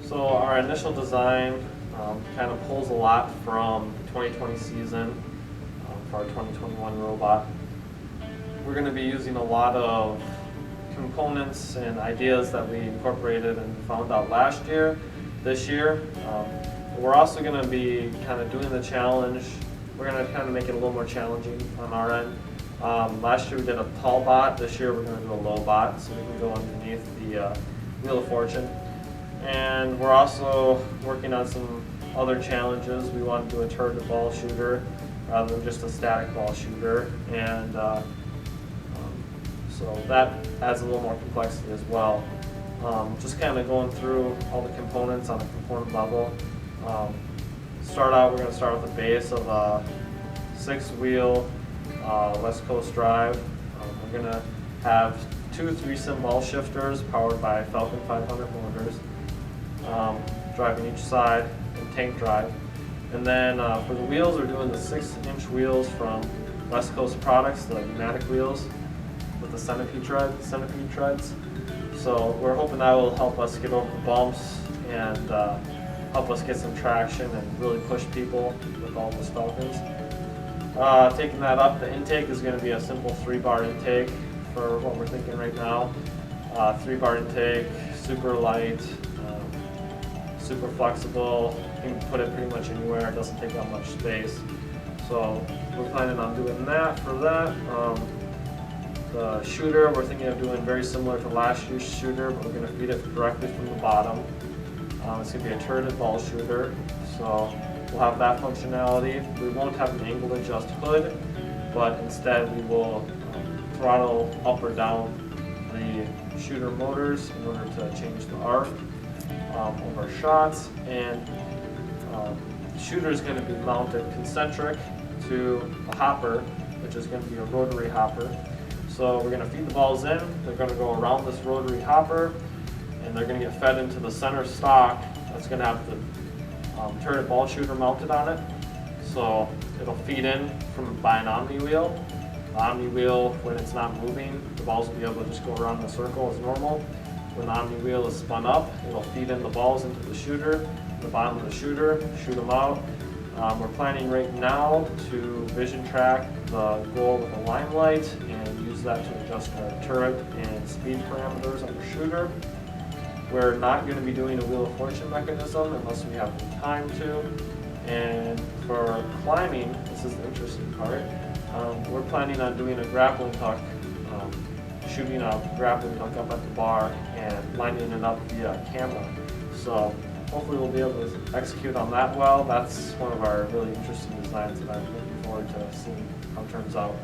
So our initial design kind of pulls a lot from 2020 season for our 2021 robot. We're going to be using a lot of components and ideas that we incorporated and found out last year, this year. We're also going to be kind of doing the challenge. We're going to kind of make it a little more challenging on our end. Last year we did a tall bot. This year we're going to do a low bot, so we can go underneath the Wheel of Fortune. And we're also working on some other challenges. We want to do a turret ball shooter rather than just a static ball shooter, and so that adds a little more complexity as well. Just kind of going through all the components on a component level. We're going to start with the base of a 6-wheel West Coast drive. We're going to have 2 3-sim ball shifters powered by Falcon 500 motors, driving each side in tank drive. And then for the wheels, we're doing the 6-inch wheels from West Coast Products, the pneumatic wheels with the centipede treads. So we're hoping that will help us get over the bumps and help us get some traction and really push people with all those Falcons. Taking that up, the intake is going to be a simple 3-bar intake for what we're thinking right now. 3-bar intake, super light, super flexible. You can put it pretty much anywhere. It doesn't take that much space. So we're planning on doing that for that. The shooter, we're thinking of doing very similar to last year's shooter, but we're going to feed it directly from the bottom. It's going to be a turreted ball shooter, so we'll have that functionality. We won't have an angle adjust hood, but instead we will throttle up or down the shooter motors in order to change the arc of our shots. And the shooter is going to be mounted concentric to a hopper, which is going to be a rotary hopper. So we're going to feed the balls in, they're going to go around this rotary hopper, and they're going to get fed into the center stock that's going to have the turret ball shooter mounted on it. So it'll feed in by an omni wheel. The omni wheel, when it's not moving, the balls will be able to just go around the circle as normal. When the omni wheel is spun up, it'll feed in the balls into the shooter, the bottom of the shooter, shoot them out. We're planning right now to vision track the goal with a limelight and use that to adjust our turret and speed parameters on the shooter. We're not going to be doing a Wheel of Fortune mechanism unless we have the time to. And for climbing, this is the interesting part, we're planning on doing a grappling hook, shooting a grappling hook up at the bar and lining it up via camera. So hopefully we'll be able to execute on that well. That's one of our really interesting designs that I'm looking forward to seeing how it turns out.